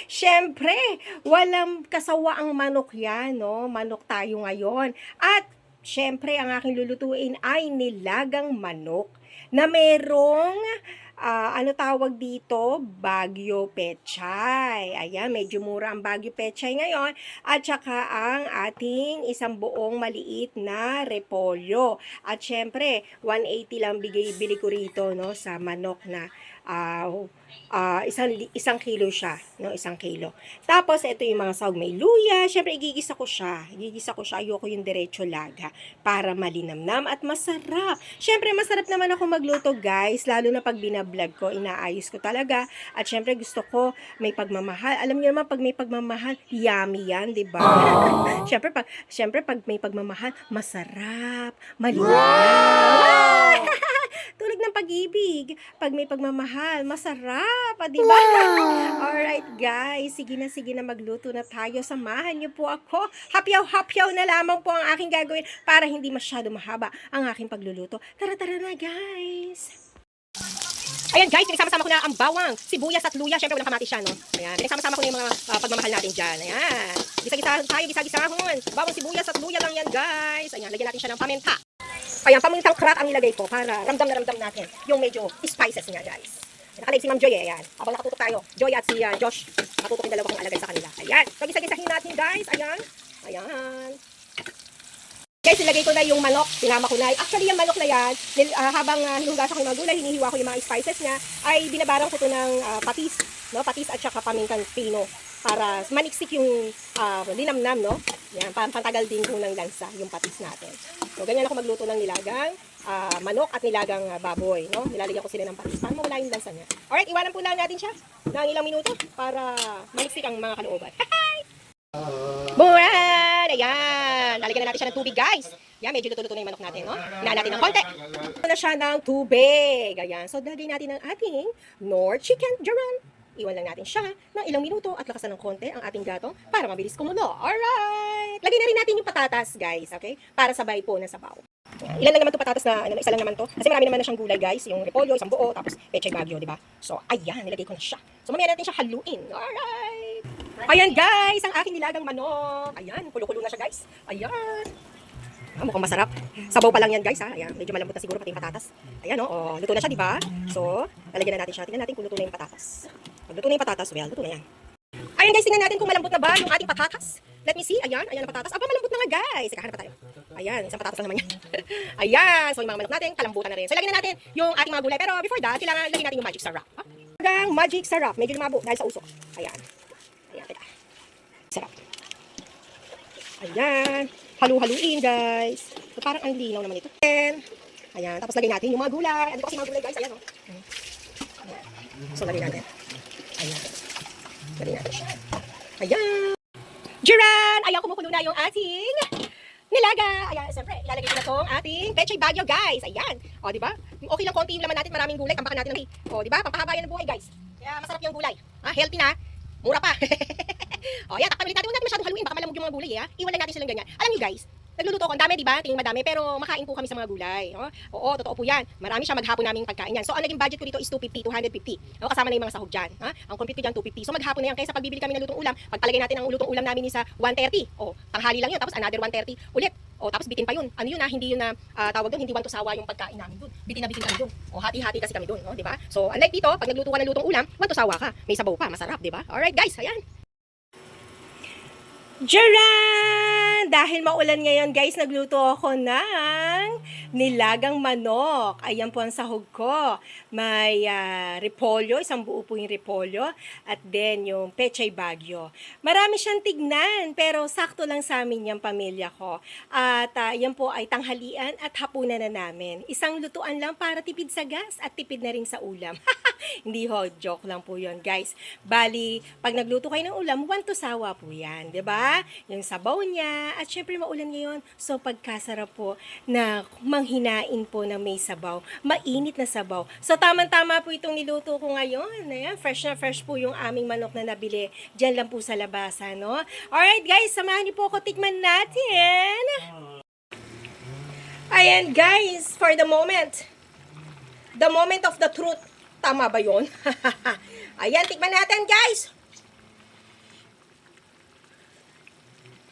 Siyempre, walang kasawaang manok yan, no? Manok tayo ngayon. At siyempre, ang aking lulutuin ay nilagang manok na merong ano tawag dito? Bagyo Pechay. Ayan, medyo mura ang Bagyo Pechay ngayon. At saka ang ating isang buong maliit na repolyo. At syempre, 180 lang bili ko rito, no, sa manok na isang kilo siya, no, isang kilo. Tapos, ito yung mga sahog, may luya. Syempre, igigisa ko siya. Ayoko yung diretso laga para malinamnam at masarap. Syempre, masarap naman ako magluto, guys. Lalo na pag binablog ko, inaayos ko talaga. At syempre, gusto ko may pagmamahal. Alam niyo naman, pag may pagmamahal, yummy yan, di ba? syempre, pag may pagmamahal, masarap, malinamnam. Wow! Tulog ng pag-ibig. Pag may pagmamahal, masarap, di ba? Wow! Alright, guys. Sige na magluto na tayo. Samahan niyo po ako. Hapyaw-hapyaw na lamang po ang aking gagawin para hindi masyado mahaba ang aking pagluluto. Tara na, guys. Ayan, guys, pinagsama-sama ko na ang bawang, sibuyas at luya. Siyempre, walang kamatis siya, no? Ayan, pinagsama-sama ko na yung mga pagmamahal natin dyan. Ayan. Gisa-gisa tayo, gisa-gisahon. Bawang, sibuyas at luya lang yan, guys. Ayan, lagyan natin siya ng paminta. Ayan, pamintang krat ang nilagay ko para ramdam na ramdam natin yung medyo spices niya, guys. Nakalive si Ma'am Joy, ayan. Habang nakatutok tayo, Joy at si Josh, nakatutok yung dalawa kong alagay sa kanila. Ayan, so gisa-gisahin natin, guys. Ayan, ayan. Guys, nilagay ko na yung manok, sinama ko na. Actually, yung manok na yan, habang hinugasan ko yung mga gulay, hinihiwa ko yung mga spices niya, ay binabarang ko to ng patis, no? Patis at saka pamintang pino para maniksik yung linamnam, no? Yan, pantagal din ko ng lansa yung patis natin. So, ganyan ako magluto ng nilagang manok at nilagang baboy, no? Nilalagyan ko sila ng patis para mawala yung lansa niya. Alright, iwanan po lang natin siya ng ilang minuto para maniksik ang mga kalooban. Buwan! Ayan! Lalagyan na natin siya ng tubig, guys. Yan, medyo luto-luto na yung manok natin, no? Hinaan natin ng konti. Ito na siya ng tubig. Ayan. So, lagay natin ang ating Knorr chicken jaran. Iwan lang natin siya ng ilang minuto at lakasan ng konti ang ating gatong para mabilis kumulo. Alright! Lagay na rin natin yung patatas, guys. Okay? Para sabay po na sabaw. Ayan. Ilan lang naman to patatas na, isa lang naman to. Kasi marami naman na siyang gulay, guys. Yung repolyo, isang buo, tapos pechay bagyo, di ba? So, ayan, nilagay ko na siya. So, mamaya natin siya haluin. Alright! Ayan, guys, ang aking nilagang manok. Ayan, kulo-kulo na siya, guys. Ayan. Mukhang masarap. Sabaw pa lang yan, guys, ha. Ayan, medyo malambot na siguro pati yung patatas. Ayan, oh, luto na siya, di ba? So, lalagyan na natin siya. Tingnan natin kung luto na yung patatas. Pag luto na yung patatas, well, luto na yan. Ayan, guys, tingnan natin kung malambot na ba yung ating patatas. Let me see. Ayan, ayan ang patatas. Aba, malambot na nga, guys. Ikahanap pa tayo. Ayan, isang patatas lang naman yan. Ayan, so yung mga manok natin, kalambutan na rin. So, lagyan na natin yung ating mga gulay. Pero before that, kailangan lagyan natin yung magic sarap. Magic sarap. Medyo lumabo dahil sa usok. Ayan. Ayan, teka. Sarap. Ayan. Halu-haluin, guys. So, parang ang linaw naman ito. Ayan. Tapos lagay natin yung mga gulay. Ano kasi mga gulay, guys? Ayan, oh. Ayan. So, lagay natin. Ayan. Lagay natin siya. Ayan. Jiran! Ayan, kumukulo na yung ating nilaga. Ayan, siyempre, ilalagay ko na itong ating pechay bagyo, guys. Ayan. O, diba? Okay lang, konti yung laman natin. Maraming gulay. Tampakan natin ng o, diba? Pampahaba yan ng buhay, guys. Kaya masarap yung gulay. Healthy na. Mura pa. O, yan, takpan ulit natin. Huwag natin masyadong haluin. Baka malamog yung mga gulay, ha? Iwan lang natin silang ganyan. Alam nyo, guys, nagluluto ako. Ang dami, diba? Tingin madami. Pero makain po kami sa mga gulay. O? Oo, totoo po yan. Marami siya maghapon naming pagkain yan. So, ang naging budget ko dito is 250, 250. O, kasama na yung mga sahog dyan. Ha? Ang compute ko dyan, 250. So, maghapon na yan. Kaysa pagbibili kami ng lutong ulam, pagpalagay natin ang lutong ulam namin is sa 130. O, tanghali lang yun. Tapos another 130 ulit. O, tapos bitin pa yun. Ano yun, ha? Hindi yun na tawag doon. Hindi 1 to sawa yung pagkain namin doon. Bitin na bitin kami doon. O, hati-hati kasi kami doon. O, diba? So, unlike dito, pag nagluto ka ng lutong ulam, 1 to sawa ka. May sabaw pa. Masarap, diba? Alright, guys. Ayan. Jaran! Dahil maulan ngayon, guys, nagluto ako ng nilagang manok. Ayan po ang sahog ko. May repolyo, isang buo po yung repolyo. At then yung pechay bagyo. Marami siyang tignan, pero sakto lang sa amin yung pamilya ko. At yan po ay tanghalian at hapunan na namin. Isang lutuan lang para tipid sa gas at tipid na rin sa ulam. Hindi ho, joke lang po yun, guys. Bali, pag nagluto kayo ng ulam, 1 to sawa po yan, 'di ba? Yung sabaw niya, at syempre maulan ngayon, so pagkasarap po na manghinain po na may sabaw, mainit na sabaw. So tamang-tama po itong niluto ko ngayon. Ayan, fresh na fresh po yung aming manok na nabili. Diyan lang po sa labasan, no? Alright guys, samahan niyo po ako, tikman natin. Ayan guys, for the moment of the truth. Tama ba yun? Ayan, tikman natin, guys.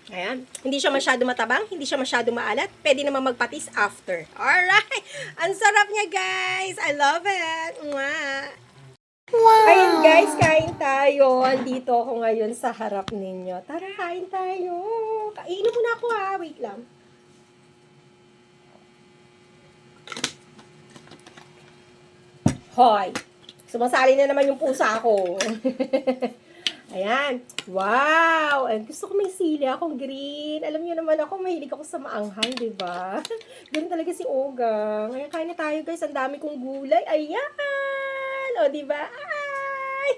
Ayan. Hindi siya masyado matabang, hindi siya masyado maalat. Pwede naman magpatis after. Alright! Ang sarap niya, guys! I love it! Mwah! Wow! Ayun, guys, kain tayo. Andito ako ngayon sa harap ninyo. Tara, kain tayo. Kainin muna ako, ha. Wait lang. Hoy! Sumasali na naman yung pusa ko. Ayan. Wow! Gusto ko may sili akong green. Alam niyo naman ako, mahilig ako sa maanghang, di ba? Ganun talaga si Ogang. Ayan, kain na tayo, guys. Ang dami kong gulay. Ayan! O, di ba? Ay!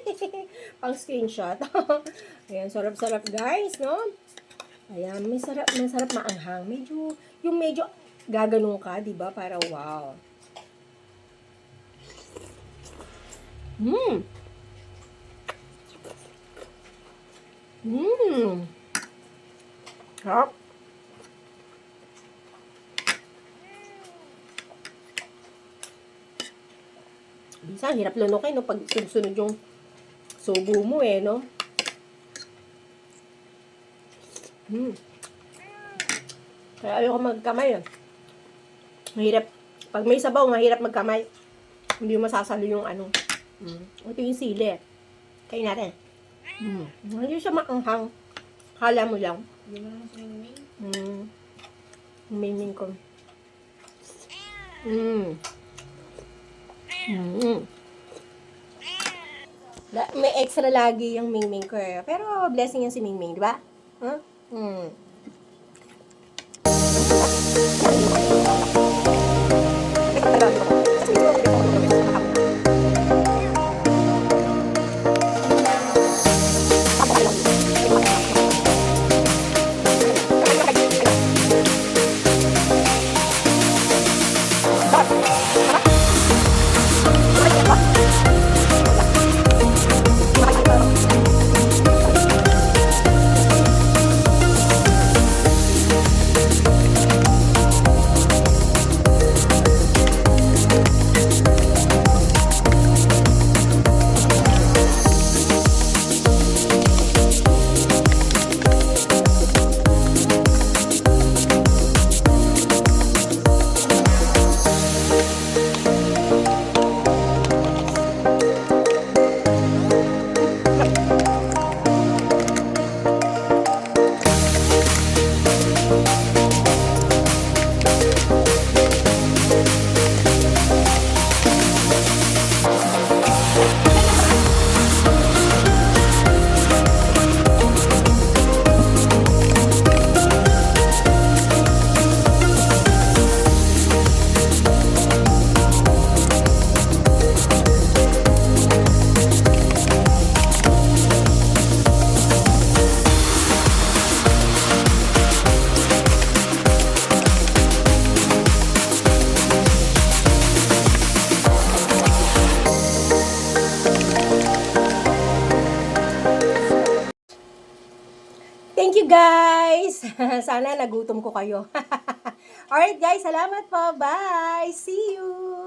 Pang screenshot. Ayan, sarap-sarap, guys, no? Ayan, masarap maanghang. Medyo gaganong ka, di ba? Para wow. Sarap. Minsan, hirap lunukin, no? Pag sunod yung subo mo, no? Kaya ayoko magkamay, Mahirap. Pag may sabaw, mahirap magkamay. Hindi masasalo yung ano. Ito yung sili. Kain natin. Hindi siya maanghang. Kala mo lang. Hindi mo naman sa miming. Miming ko. May extra lagi yung mingming ko, Pero blessing yan si Mingming, di ba? Thank you, guys! Sana nagutom ko kayo. Alright, guys. Salamat po. Bye! See you!